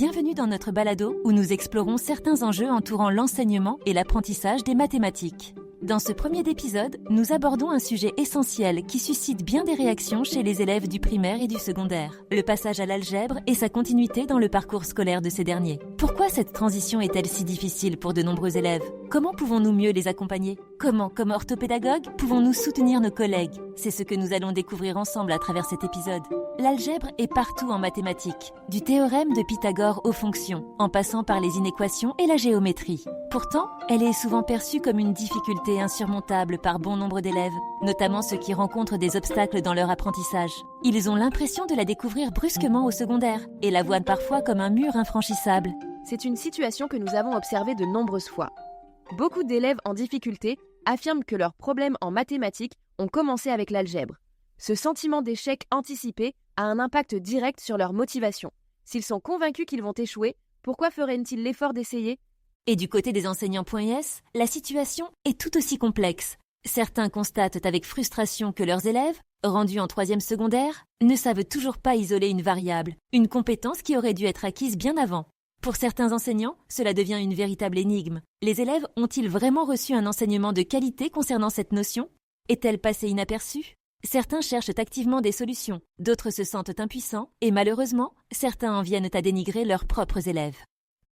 Bienvenue dans notre balado où nous explorons certains enjeux entourant l'enseignement et l'apprentissage des mathématiques. Dans ce premier épisode, nous abordons un sujet essentiel qui suscite bien des réactions chez les élèves du primaire et du secondaire, le passage à l'algèbre et sa continuité dans le parcours scolaire de ces derniers. Pourquoi cette transition est-elle si difficile pour de nombreux élèves ? Comment pouvons-nous mieux les accompagner ? Comment, comme orthopédagogues, pouvons-nous soutenir nos collègues ? C'est ce que nous allons découvrir ensemble à travers cet épisode. L'algèbre est partout en mathématiques, du théorème de Pythagore aux fonctions, en passant par les inéquations et la géométrie. Pourtant, elle est souvent perçue comme une difficulté insurmontable par bon nombre d'élèves, notamment ceux qui rencontrent des obstacles dans leur apprentissage. Ils ont l'impression de la découvrir brusquement au secondaire et la voient parfois comme un mur infranchissable. C'est une situation que nous avons observée de nombreuses fois. Beaucoup d'élèves en difficulté affirment que leurs problèmes en mathématiques ont commencé avec l'algèbre. Ce sentiment d'échec anticipé a un impact direct sur leur motivation. S'ils sont convaincus qu'ils vont échouer, pourquoi feraient-ils l'effort d'essayer ? Et du côté des enseignants.is, la situation est tout aussi complexe. Certains constatent avec frustration que leurs élèves, rendus en 3e secondaire, ne savent toujours pas isoler une variable, une compétence qui aurait dû être acquise bien avant. Pour certains enseignants, cela devient une véritable énigme. Les élèves ont-ils vraiment reçu un enseignement de qualité concernant cette notion ? Est-elle passée inaperçue ? Certains cherchent activement des solutions, d'autres se sentent impuissants et malheureusement, certains en viennent à dénigrer leurs propres élèves.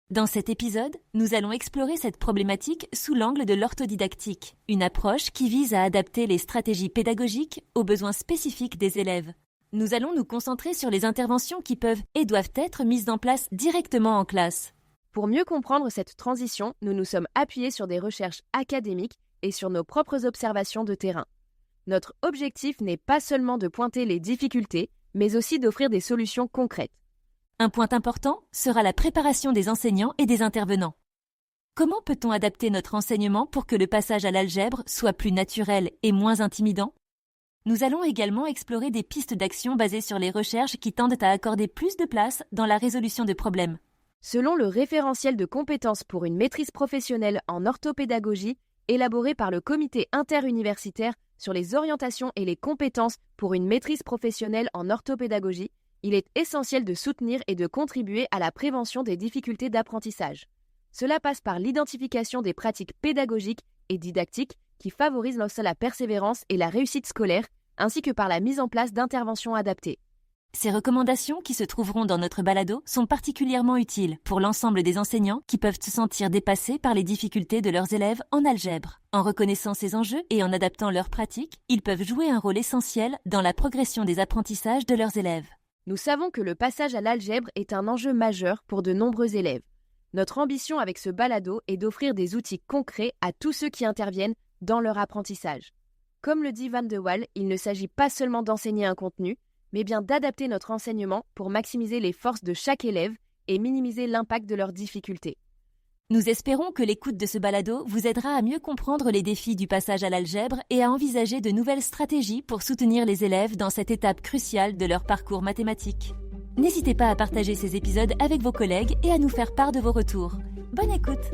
Dans cet épisode, nous allons explorer cette problématique sous l'angle de l'orthodidactique, une approche qui vise à adapter les stratégies pédagogiques aux besoins spécifiques des élèves. Nous allons nous concentrer sur les interventions qui peuvent et doivent être mises en place directement en classe. Pour mieux comprendre cette transition, nous nous sommes appuyés sur des recherches académiques et sur nos propres observations de terrain. Notre objectif n'est pas seulement de pointer les difficultés, mais aussi d'offrir des solutions concrètes. Un point important sera la préparation des enseignants et des intervenants. Comment peut-on adapter notre enseignement pour que le passage à l'algèbre soit plus naturel et moins intimidant ? Nous allons également explorer des pistes d'action basées sur les recherches qui tendent à accorder plus de place dans la résolution de problèmes. Selon le référentiel de compétences pour une maîtrise professionnelle en orthopédagogie, élaboré par le comité interuniversitaire sur les orientations et les compétences pour une maîtrise professionnelle en orthopédagogie, il est essentiel de soutenir et de contribuer à la prévention des difficultés d'apprentissage. Cela passe par l'identification des pratiques pédagogiques et didactiques qui favorisent la persévérance et la réussite scolaire, ainsi que par la mise en place d'interventions adaptées. Ces recommandations qui se trouveront dans notre balado sont particulièrement utiles pour l'ensemble des enseignants qui peuvent se sentir dépassés par les difficultés de leurs élèves en algèbre. En reconnaissant ces enjeux et en adaptant leurs pratiques, ils peuvent jouer un rôle essentiel dans la progression des apprentissages de leurs élèves. Nous savons que le passage à l'algèbre est un enjeu majeur pour de nombreux élèves. Notre ambition avec ce balado est d'offrir des outils concrets à tous ceux qui interviennent dans leur apprentissage. Comme le dit Van de Waal, il ne s'agit pas seulement d'enseigner un contenu, mais bien d'adapter notre enseignement pour maximiser les forces de chaque élève et minimiser l'impact de leurs difficultés. Nous espérons que l'écoute de ce balado vous aidera à mieux comprendre les défis du passage à l'algèbre et à envisager de nouvelles stratégies pour soutenir les élèves dans cette étape cruciale de leur parcours mathématique. N'hésitez pas à partager ces épisodes avec vos collègues et à nous faire part de vos retours. Bonne écoute!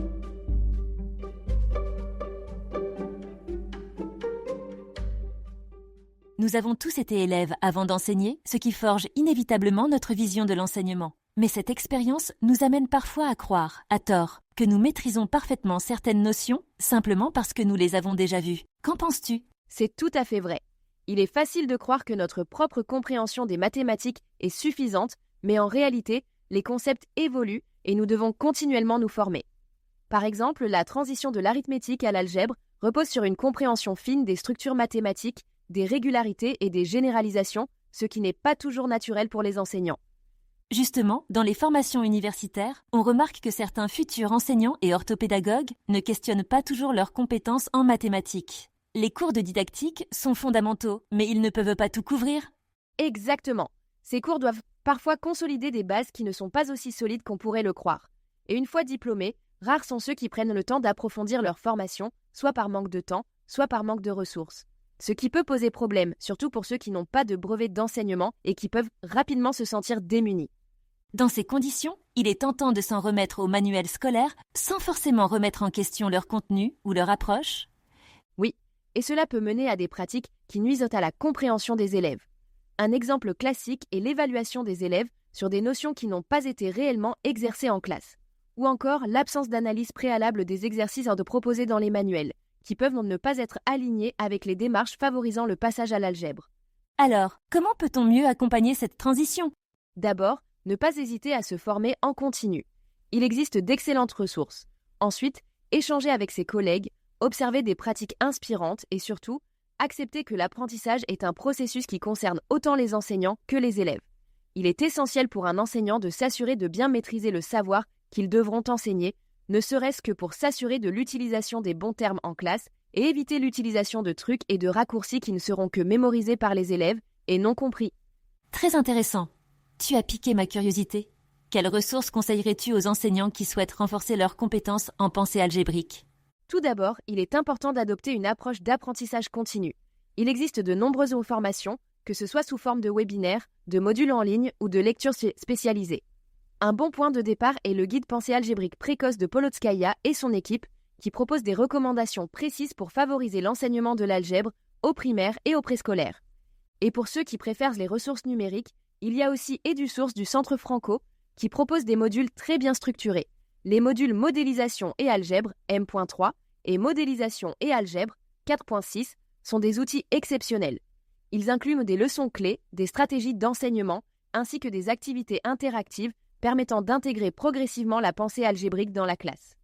Nous avons tous été élèves avant d'enseigner, ce qui forge inévitablement notre vision de l'enseignement. Mais cette expérience nous amène parfois à croire, à tort, que nous maîtrisons parfaitement certaines notions simplement parce que nous les avons déjà vues. Qu'en penses-tu ? C'est tout à fait vrai. Il est facile de croire que notre propre compréhension des mathématiques est suffisante, mais en réalité, les concepts évoluent et nous devons continuellement nous former. Par exemple, la transition de l'arithmétique à l'algèbre repose sur une compréhension fine des structures mathématiques, des régularités et des généralisations, ce qui n'est pas toujours naturel pour les enseignants. Justement, dans les formations universitaires, on remarque que certains futurs enseignants et orthopédagogues ne questionnent pas toujours leurs compétences en mathématiques. Les cours de didactique sont fondamentaux, mais ils ne peuvent pas tout couvrir. Exactement. Ces cours doivent parfois consolider des bases qui ne sont pas aussi solides qu'on pourrait le croire. Et une fois diplômés, rares sont ceux qui prennent le temps d'approfondir leur formation, soit par manque de temps, soit par manque de ressources. Ce qui peut poser problème, surtout pour ceux qui n'ont pas de brevet d'enseignement et qui peuvent rapidement se sentir démunis. Dans ces conditions, il est tentant de s'en remettre aux manuels scolaires sans forcément remettre en question leur contenu ou leur approche. Oui, et cela peut mener à des pratiques qui nuisent à la compréhension des élèves. Un exemple classique est l'évaluation des élèves sur des notions qui n'ont pas été réellement exercées en classe. Ou encore l'absence d'analyse préalable des exercices de proposés dans les manuels, qui peuvent ne pas être alignés avec les démarches favorisant le passage à l'algèbre. Alors, comment peut-on mieux accompagner cette transition ? D'abord, ne pas hésiter à se former en continu. Il existe d'excellentes ressources. Ensuite, échanger avec ses collègues, observer des pratiques inspirantes et surtout, accepter que l'apprentissage est un processus qui concerne autant les enseignants que les élèves. Il est essentiel pour un enseignant de s'assurer de bien maîtriser le savoir qu'ils devront enseigner, ne serait-ce que pour s'assurer de l'utilisation des bons termes en classe et éviter l'utilisation de trucs et de raccourcis qui ne seront que mémorisés par les élèves et non compris. Très intéressant. Tu as piqué ma curiosité. Quelles ressources conseillerais-tu aux enseignants qui souhaitent renforcer leurs compétences en pensée algébrique ? Tout d'abord, il est important d'adopter une approche d'apprentissage continu. Il existe de nombreuses formations, que ce soit sous forme de webinaires, de modules en ligne ou de lectures spécialisées. Un bon point de départ est le guide Pensée algébrique précoce de Polotskaya et son équipe, qui propose des recommandations précises pour favoriser l'enseignement de l'algèbre au primaire et au préscolaire. Et pour ceux qui préfèrent les ressources numériques, il y a aussi EduSource du Centre Franco, qui propose des modules très bien structurés. Les modules modélisation et algèbre M.3 et modélisation et algèbre 4.6 sont des outils exceptionnels. Ils incluent des leçons clés, des stratégies d'enseignement, ainsi que des activités interactives permettant d'intégrer progressivement la pensée algébrique dans la classe.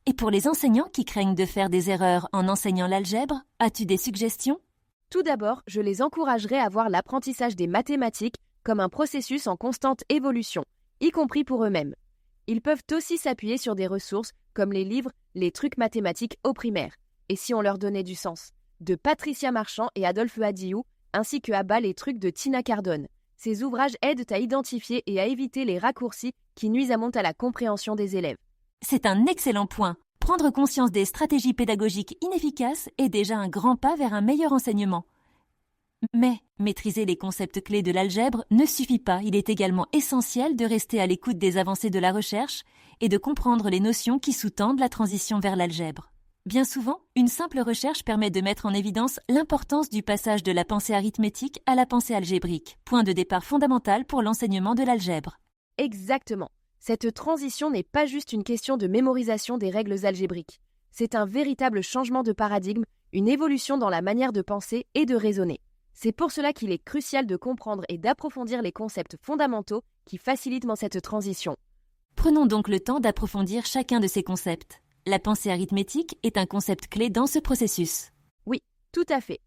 Et pour les enseignants qui craignent de faire des erreurs en enseignant l'algèbre, as-tu des suggestions ? Tout d'abord, je les encouragerai à voir l'apprentissage des mathématiques comme un processus en constante évolution, y compris pour eux-mêmes. Ils peuvent aussi s'appuyer sur des ressources comme les livres « Les trucs mathématiques au primaire » et si on leur donnait du sens, de Patricia Marchand et Adolphe Hadiou, ainsi que à bas les trucs de Tina Cardone. Ces ouvrages aident à identifier et à éviter les raccourcis qui nuisent à la compréhension des élèves. C'est un excellent point. Prendre conscience des stratégies pédagogiques inefficaces est déjà un grand pas vers un meilleur enseignement. Mais maîtriser les concepts clés de l'algèbre ne suffit pas. Il est également essentiel de rester à l'écoute des avancées de la recherche et de comprendre les notions qui sous-tendent la transition vers l'algèbre. Bien souvent, une simple recherche permet de mettre en évidence l'importance du passage de la pensée arithmétique à la pensée algébrique, point de départ fondamental pour l'enseignement de l'algèbre. Exactement. Cette transition n'est pas juste une question de mémorisation des règles algébriques. C'est un véritable changement de paradigme, une évolution dans la manière de penser et de raisonner. C'est pour cela qu'il est crucial de comprendre et d'approfondir les concepts fondamentaux qui facilitent cette transition. Prenons donc le temps d'approfondir chacun de ces concepts. La pensée arithmétique est un concept clé dans ce processus. Oui, tout à fait.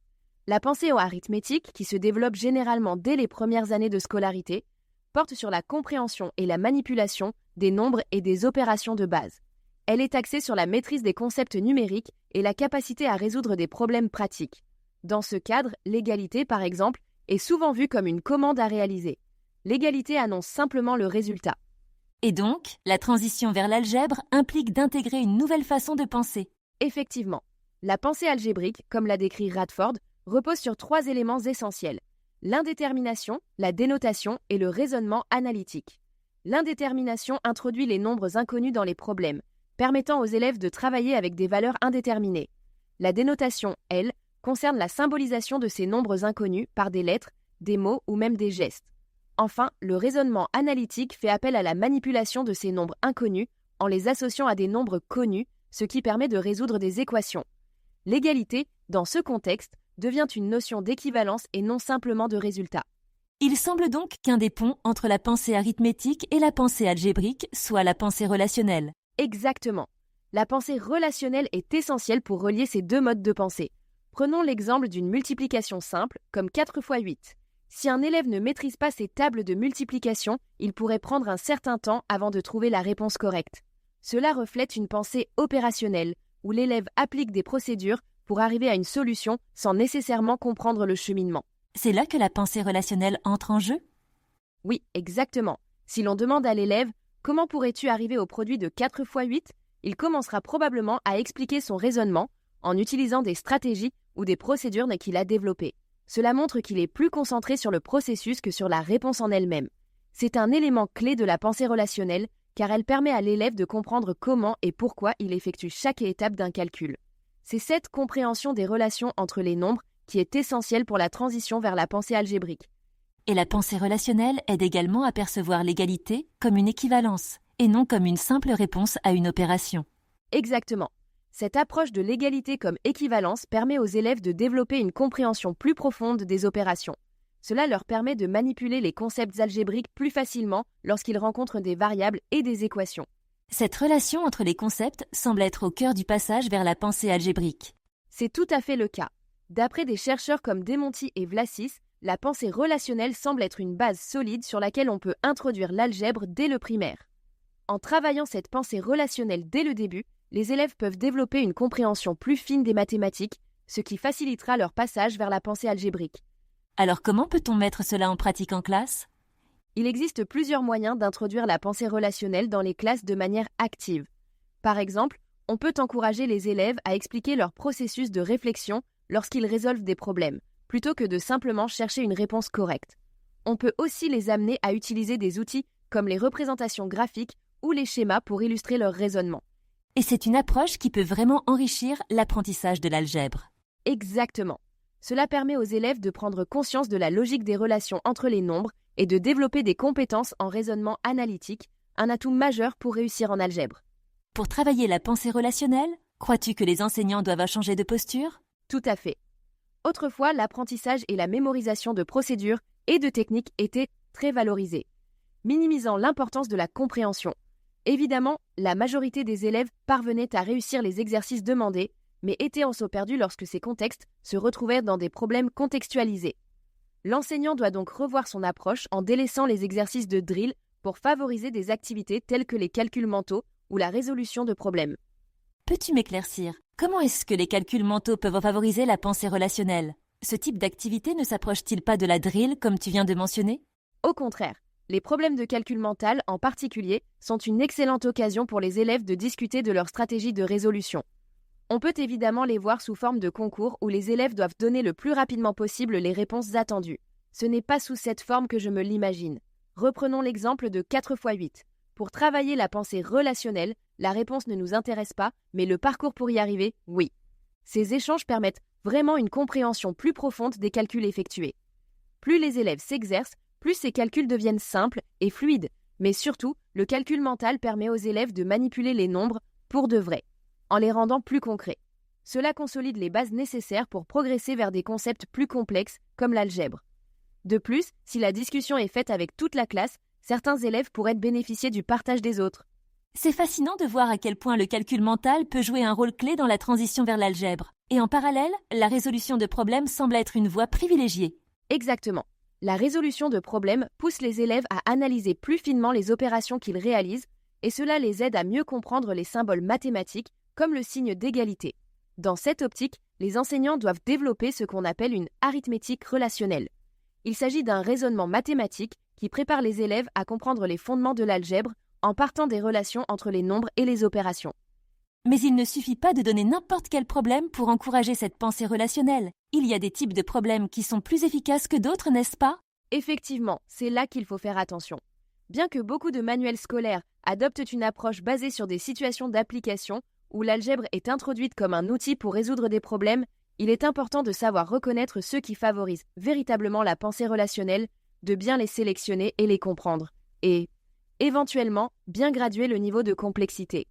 La pensée arithmétique, qui se développe généralement dès les premières années de scolarité, porte sur la compréhension et la manipulation des nombres et des opérations de base. Elle est axée sur la maîtrise des concepts numériques et la capacité à résoudre des problèmes pratiques. Dans ce cadre, l'égalité, par exemple, est souvent vue comme une commande à réaliser. L'égalité annonce simplement le résultat. Et donc, la transition vers l'algèbre implique d'intégrer une nouvelle façon de penser. Effectivement, la pensée algébrique, comme l'a décrit Radford, repose sur 3 éléments essentiels. L'indétermination, la dénotation et le raisonnement analytique. L'indétermination introduit les nombres inconnus dans les problèmes, permettant aux élèves de travailler avec des valeurs indéterminées. La dénotation, elle, concerne la symbolisation de ces nombres inconnus par des lettres, des mots ou même des gestes. Enfin, le raisonnement analytique fait appel à la manipulation de ces nombres inconnus en les associant à des nombres connus, ce qui permet de résoudre des équations. L'égalité, dans ce contexte, devient une notion d'équivalence et non simplement de résultat. Il semble donc qu'un des ponts entre la pensée arithmétique et la pensée algébrique soit la pensée relationnelle. Exactement. La pensée relationnelle est essentielle pour relier ces 2 modes de pensée. Prenons l'exemple d'une multiplication simple, comme 4 x 8. Si un élève ne maîtrise pas ces tables de multiplication, il pourrait prendre un certain temps avant de trouver la réponse correcte. Cela reflète une pensée opérationnelle, où l'élève applique des procédures pour arriver à une solution sans nécessairement comprendre le cheminement. C'est là que la pensée relationnelle entre en jeu ? Oui, exactement. Si l'on demande à l'élève « Comment pourrais-tu arriver au produit de 4 x 8 ?», il commencera probablement à expliquer son raisonnement en utilisant des stratégies ou des procédures qu'il a développées. Cela montre qu'il est plus concentré sur le processus que sur la réponse en elle-même. C'est un élément clé de la pensée relationnelle car elle permet à l'élève de comprendre comment et pourquoi il effectue chaque étape d'un calcul. C'est cette compréhension des relations entre les nombres qui est essentielle pour la transition vers la pensée algébrique. Et la pensée relationnelle aide également à percevoir l'égalité comme une équivalence, et non comme une simple réponse à une opération. Exactement. Cette approche de l'égalité comme équivalence permet aux élèves de développer une compréhension plus profonde des opérations. Cela leur permet de manipuler les concepts algébriques plus facilement lorsqu'ils rencontrent des variables et des équations. Cette relation entre les concepts semble être au cœur du passage vers la pensée algébrique. C'est tout à fait le cas. D'après des chercheurs comme Demonti et Vlasis, la pensée relationnelle semble être une base solide sur laquelle on peut introduire l'algèbre dès le primaire. En travaillant cette pensée relationnelle dès le début, les élèves peuvent développer une compréhension plus fine des mathématiques, ce qui facilitera leur passage vers la pensée algébrique. Alors comment peut-on mettre cela en pratique en classe ? Il existe plusieurs moyens d'introduire la pensée relationnelle dans les classes de manière active. Par exemple, on peut encourager les élèves à expliquer leur processus de réflexion lorsqu'ils résolvent des problèmes, plutôt que de simplement chercher une réponse correcte. On peut aussi les amener à utiliser des outils comme les représentations graphiques ou les schémas pour illustrer leur raisonnement. Et c'est une approche qui peut vraiment enrichir l'apprentissage de l'algèbre. Exactement. Cela permet aux élèves de prendre conscience de la logique des relations entre les nombres et de développer des compétences en raisonnement analytique, un atout majeur pour réussir en algèbre. Pour travailler la pensée relationnelle, crois-tu que les enseignants doivent changer de posture ? Tout à fait. Autrefois, l'apprentissage et la mémorisation de procédures et de techniques étaient très valorisés, minimisant l'importance de la compréhension. Évidemment, la majorité des élèves parvenaient à réussir les exercices demandés, mais étaient en saut perdu lorsque ces contextes se retrouvaient dans des problèmes contextualisés. L'enseignant doit donc revoir son approche en délaissant les exercices de drill pour favoriser des activités telles que les calculs mentaux ou la résolution de problèmes. Peux-tu m'éclaircir ? Comment est-ce que les calculs mentaux peuvent favoriser la pensée relationnelle ? Ce type d'activité ne s'approche-t-il pas de la drill comme tu viens de mentionner ? Au contraire, les problèmes de calcul mental en particulier sont une excellente occasion pour les élèves de discuter de leur stratégie de résolution. On peut évidemment les voir sous forme de concours où les élèves doivent donner le plus rapidement possible les réponses attendues. Ce n'est pas sous cette forme que je me l'imagine. Reprenons l'exemple de 4x8. Pour travailler la pensée relationnelle, la réponse ne nous intéresse pas, mais le parcours pour y arriver, oui. Ces échanges permettent vraiment une compréhension plus profonde des calculs effectués. Plus les élèves s'exercent, plus ces calculs deviennent simples et fluides, mais surtout, le calcul mental permet aux élèves de manipuler les nombres pour de vrai, en les rendant plus concrets. Cela consolide les bases nécessaires pour progresser vers des concepts plus complexes comme l'algèbre. De plus, si la discussion est faite avec toute la classe, certains élèves pourraient bénéficier du partage des autres. C'est fascinant de voir à quel point le calcul mental peut jouer un rôle clé dans la transition vers l'algèbre. Et en parallèle, la résolution de problèmes semble être une voie privilégiée. Exactement. La résolution de problèmes pousse les élèves à analyser plus finement les opérations qu'ils réalisent, et cela les aide à mieux comprendre les symboles mathématiques, comme le signe d'égalité. Dans cette optique, les enseignants doivent développer ce qu'on appelle une arithmétique relationnelle. Il s'agit d'un raisonnement mathématique qui prépare les élèves à comprendre les fondements de l'algèbre en partant des relations entre les nombres et les opérations. Mais il ne suffit pas de donner n'importe quel problème pour encourager cette pensée relationnelle. Il y a des types de problèmes qui sont plus efficaces que d'autres, n'est-ce pas ? Effectivement, c'est là qu'il faut faire attention. Bien que beaucoup de manuels scolaires adoptent une approche basée sur des situations d'application où l'algèbre est introduite comme un outil pour résoudre des problèmes, il est important de savoir reconnaître ceux qui favorisent véritablement la pensée relationnelle, de bien les sélectionner et les comprendre, et, éventuellement, bien graduer le niveau de complexité.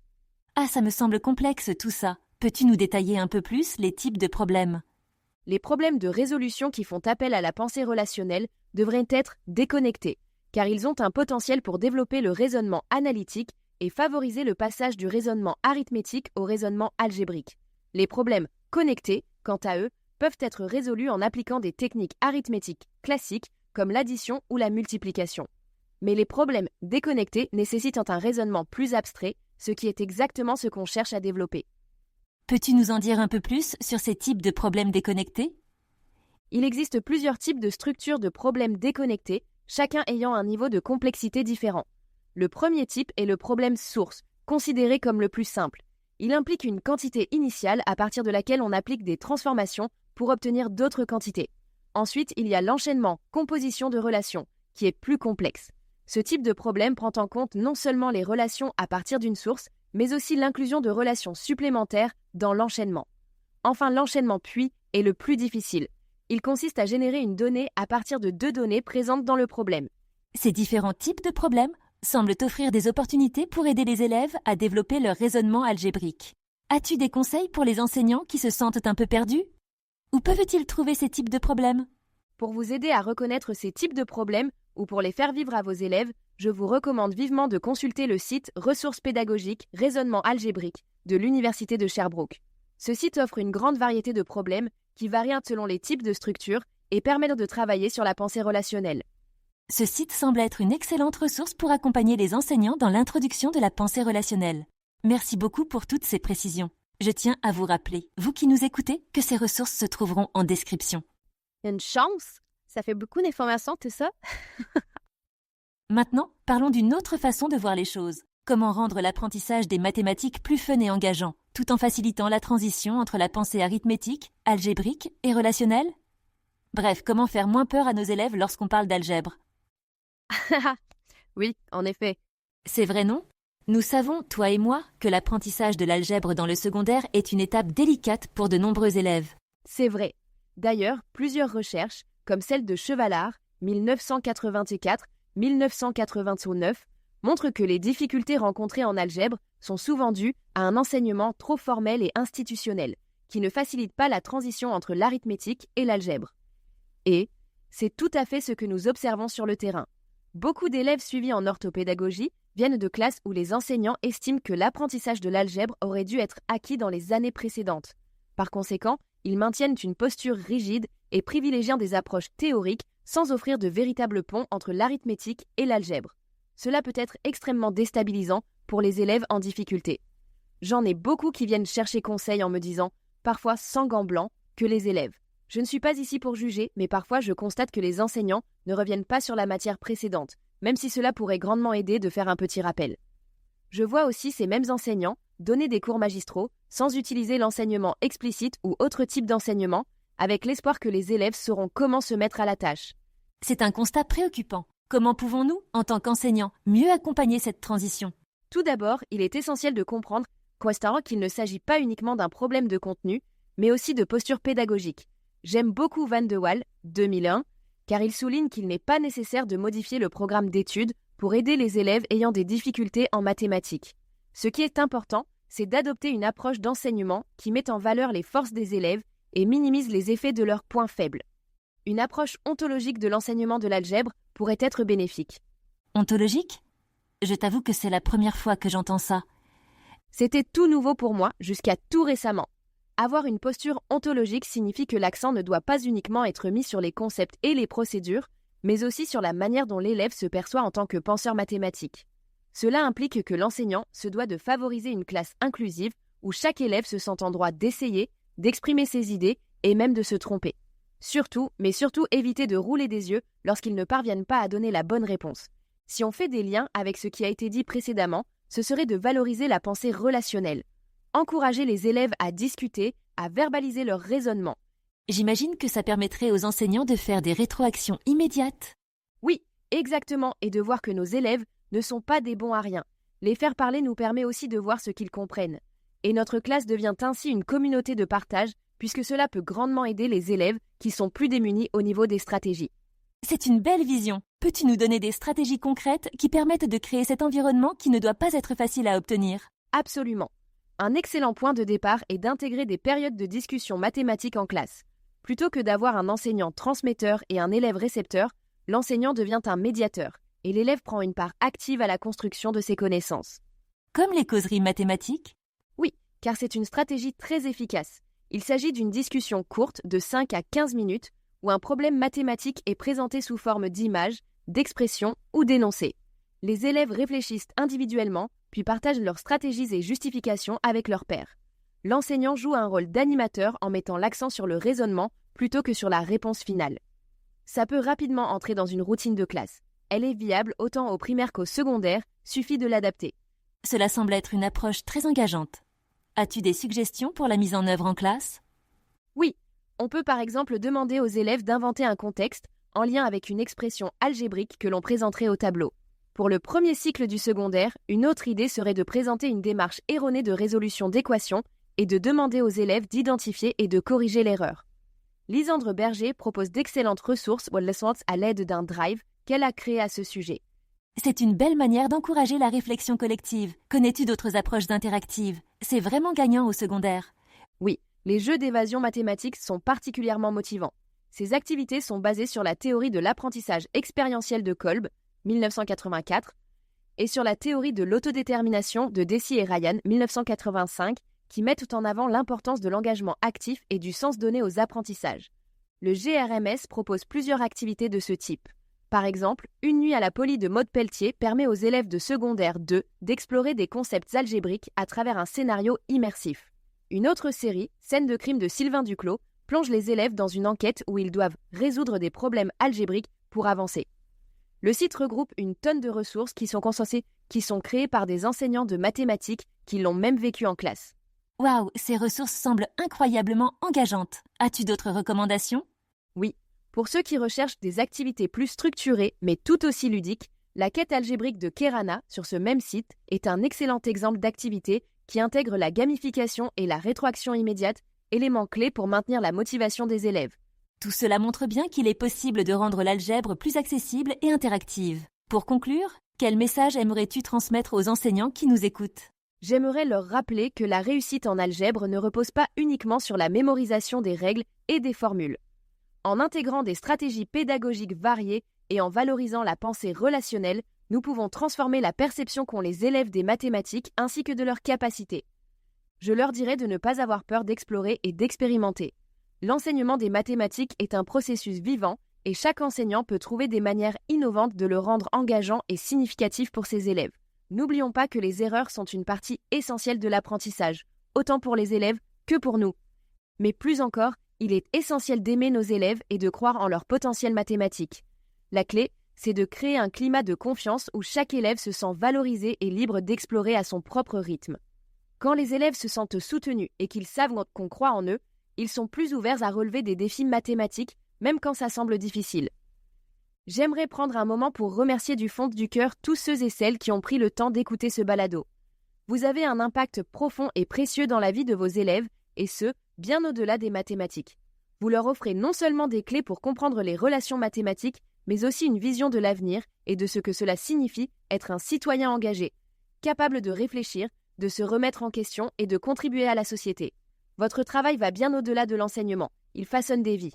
Ah, ça me semble complexe tout ça. Peux-tu nous détailler un peu plus les types de problèmes ? Les problèmes de résolution qui font appel à la pensée relationnelle devraient être déconnectés, car ils ont un potentiel pour développer le raisonnement analytique et favoriser le passage du raisonnement arithmétique au raisonnement algébrique. Les problèmes connectés, quant à eux, peuvent être résolus en appliquant des techniques arithmétiques classiques comme l'addition ou la multiplication. Mais les problèmes déconnectés nécessitent un raisonnement plus abstrait, ce qui est exactement ce qu'on cherche à développer. Peux-tu nous en dire un peu plus sur ces types de problèmes déconnectés ? Il existe plusieurs types de structures de problèmes déconnectés, chacun ayant un niveau de complexité différent. Le premier type est le problème source, considéré comme le plus simple. Il implique une quantité initiale à partir de laquelle on applique des transformations pour obtenir d'autres quantités. Ensuite, il y a l'enchaînement, composition de relations, qui est plus complexe. Ce type de problème prend en compte non seulement les relations à partir d'une source, mais aussi l'inclusion de relations supplémentaires dans l'enchaînement. Enfin, l'enchaînement puis est le plus difficile, Il consiste à générer une donnée à partir de 2 données présentes dans le problème. Ces différents types de problèmes semblent offrir des opportunités pour aider les élèves à développer leur raisonnement algébrique. As-tu des conseils pour les enseignants qui se sentent un peu perdus? Où peuvent-ils trouver ces types de problèmes? Pour vous aider à reconnaître ces types de problèmes ou pour les faire vivre à vos élèves, je vous recommande vivement de consulter le site Ressources pédagogiques, raisonnement algébrique de l'Université de Sherbrooke. Ce site offre une grande variété de problèmes qui varient selon les types de structures et permettent de travailler sur la pensée relationnelle. Ce site semble être une excellente ressource pour accompagner les enseignants dans l'introduction de la pensée relationnelle. Merci beaucoup pour toutes ces précisions. Je tiens à vous rappeler, vous qui nous écoutez, que ces ressources se trouveront en description. Une chance! Ça fait beaucoup d'informations, tout ça? Maintenant, parlons d'une autre façon de voir les choses. Comment rendre l'apprentissage des mathématiques plus fun et engageant, tout en facilitant la transition entre la pensée arithmétique, algébrique et relationnelle? Bref, comment faire moins peur à nos élèves lorsqu'on parle d'algèbre? Oui, en effet. C'est vrai, non? Nous savons, toi et moi, que l'apprentissage de l'algèbre dans le secondaire est une étape délicate pour de nombreux élèves. C'est vrai. D'ailleurs, plusieurs recherches, comme celle de Chevalard, 1984-1989, montrent que les difficultés rencontrées en algèbre sont souvent dues à un enseignement trop formel et institutionnel, qui ne facilite pas la transition entre l'arithmétique et l'algèbre. Et c'est tout à fait ce que nous observons sur le terrain. Beaucoup d'élèves suivis en orthopédagogie viennent de classes où les enseignants estiment que l'apprentissage de l'algèbre aurait dû être acquis dans les années précédentes. Par conséquent, ils maintiennent une posture rigide et privilégient des approches théoriques sans offrir de véritable pont entre l'arithmétique et l'algèbre. Cela peut être extrêmement déstabilisant pour les élèves en difficulté. J'en ai beaucoup qui viennent chercher conseil en me disant, parfois sans gants blancs, que les élèves. Je ne suis pas ici pour juger, mais parfois je constate que les enseignants ne reviennent pas sur la matière précédente, même si cela pourrait grandement aider de faire un petit rappel. Je vois aussi ces mêmes enseignants donner des cours magistraux sans utiliser l'enseignement explicite ou autre type d'enseignement, avec l'espoir que les élèves sauront comment se mettre à la tâche. C'est un constat préoccupant. Comment pouvons-nous, en tant qu'enseignants, mieux accompagner cette transition? Tout d'abord, il est essentiel de comprendre qu'il ne s'agit pas uniquement d'un problème de contenu, mais aussi de posture pédagogique. J'aime beaucoup Van de Waal, 2001, car il souligne qu'il n'est pas nécessaire de modifier le programme d'études pour aider les élèves ayant des difficultés en mathématiques. Ce qui est important, c'est d'adopter une approche d'enseignement qui met en valeur les forces des élèves et minimise les effets de leurs points faibles. Une approche ontologique de l'enseignement de l'algèbre pourrait être bénéfique. Ontologique? Je t'avoue que c'est la première fois que j'entends ça. C'était tout nouveau pour moi jusqu'à tout récemment. Avoir une posture ontologique signifie que l'accent ne doit pas uniquement être mis sur les concepts et les procédures, mais aussi sur la manière dont l'élève se perçoit en tant que penseur mathématique. Cela implique que l'enseignant se doit de favoriser une classe inclusive où chaque élève se sent en droit d'essayer, d'exprimer ses idées et même de se tromper. Surtout, mais surtout éviter de rouler des yeux lorsqu'ils ne parviennent pas à donner la bonne réponse. Si on fait des liens avec ce qui a été dit précédemment, ce serait de valoriser la pensée relationnelle. Encourager les élèves à discuter, à verbaliser leur raisonnement. J'imagine que ça permettrait aux enseignants de faire des rétroactions immédiates. Oui, exactement, et de voir que nos élèves ne sont pas des bons à rien. Les faire parler nous permet aussi de voir ce qu'ils comprennent. Et notre classe devient ainsi une communauté de partage, puisque cela peut grandement aider les élèves qui sont plus démunis au niveau des stratégies. C'est une belle vision. Peux-tu nous donner des stratégies concrètes qui permettent de créer cet environnement qui ne doit pas être facile à obtenir? Absolument. Un excellent point de départ est d'intégrer des périodes de discussion mathématique en classe. Plutôt que d'avoir un enseignant transmetteur et un élève récepteur, l'enseignant devient un médiateur, et l'élève prend une part active à la construction de ses connaissances. Comme les causeries mathématiques? Oui, car c'est une stratégie très efficace. Il s'agit d'une discussion courte de 5 à 15 minutes où un problème mathématique est présenté sous forme d'images, d'expressions ou d'énoncés. Les élèves réfléchissent individuellement, puis partagent leurs stratégies et justifications avec leurs pairs. L'enseignant joue un rôle d'animateur en mettant l'accent sur le raisonnement plutôt que sur la réponse finale. Ça peut rapidement entrer dans une routine de classe. Elle est viable autant au primaire qu'au secondaire, suffit de l'adapter. Cela semble être une approche très engageante. As-tu des suggestions pour la mise en œuvre en classe? Oui, on peut par exemple demander aux élèves d'inventer un contexte en lien avec une expression algébrique que l'on présenterait au tableau. Pour le premier cycle du secondaire, une autre idée serait de présenter une démarche erronée de résolution d'équations et de demander aux élèves d'identifier et de corriger l'erreur. Lisandre Berger propose d'excellentes ressources à l'aide d'un drive qu'elle a créé à ce sujet. C'est une belle manière d'encourager la réflexion collective. Connais-tu d'autres approches interactives? C'est vraiment gagnant au secondaire. Oui, les jeux d'évasion mathématique sont particulièrement motivants. Ces activités sont basées sur la théorie de l'apprentissage expérientiel de Kolb, 1984, et sur la théorie de l'autodétermination de Deci et Ryan, 1985, qui mettent en avant l'importance de l'engagement actif et du sens donné aux apprentissages. Le GRMS propose plusieurs activités de ce type. Par exemple, une nuit à la Poly de Maude Pelletier permet aux élèves de secondaire 2 d'explorer des concepts algébriques à travers un scénario immersif. Une autre série, Scène de crime de Sylvain Duclos, plonge les élèves dans une enquête où ils doivent résoudre des problèmes algébriques pour avancer. Le site regroupe une tonne de ressources qui sont créées par des enseignants de mathématiques qui l'ont même vécu en classe. Waouh, ces ressources semblent incroyablement engageantes. As-tu d'autres recommandations? Oui. Pour ceux qui recherchent des activités plus structurées mais tout aussi ludiques, la quête algébrique de Kerana sur ce même site est un excellent exemple d'activité qui intègre la gamification et la rétroaction immédiate, éléments clés pour maintenir la motivation des élèves. Tout cela montre bien qu'il est possible de rendre l'algèbre plus accessible et interactive. Pour conclure, quel message aimerais-tu transmettre aux enseignants qui nous écoutent? J'aimerais leur rappeler que la réussite en algèbre ne repose pas uniquement sur la mémorisation des règles et des formules. En intégrant des stratégies pédagogiques variées et en valorisant la pensée relationnelle, nous pouvons transformer la perception qu'ont les élèves des mathématiques ainsi que de leurs capacités. Je leur dirais de ne pas avoir peur d'explorer et d'expérimenter. L'enseignement des mathématiques est un processus vivant et chaque enseignant peut trouver des manières innovantes de le rendre engageant et significatif pour ses élèves. N'oublions pas que les erreurs sont une partie essentielle de l'apprentissage, autant pour les élèves que pour nous. Mais plus encore, il est essentiel d'aimer nos élèves et de croire en leur potentiel mathématique. La clé, c'est de créer un climat de confiance où chaque élève se sent valorisé et libre d'explorer à son propre rythme. Quand les élèves se sentent soutenus et qu'ils savent qu'on croit en eux, ils sont plus ouverts à relever des défis mathématiques, même quand ça semble difficile. J'aimerais prendre un moment pour remercier du fond du cœur tous ceux et celles qui ont pris le temps d'écouter ce balado. Vous avez un impact profond et précieux dans la vie de vos élèves, et ce, bien au-delà des mathématiques. Vous leur offrez non seulement des clés pour comprendre les relations mathématiques, mais aussi une vision de l'avenir et de ce que cela signifie être un citoyen engagé, capable de réfléchir, de se remettre en question et de contribuer à la société. Votre travail va bien au-delà de l'enseignement, il façonne des vies.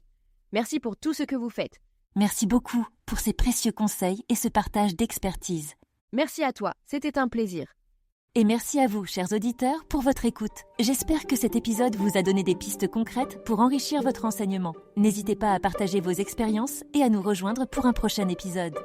Merci pour tout ce que vous faites. Merci beaucoup pour ces précieux conseils et ce partage d'expertise. Merci à toi, c'était un plaisir. Et merci à vous, chers auditeurs, pour votre écoute. J'espère que cet épisode vous a donné des pistes concrètes pour enrichir votre enseignement. N'hésitez pas à partager vos expériences et à nous rejoindre pour un prochain épisode.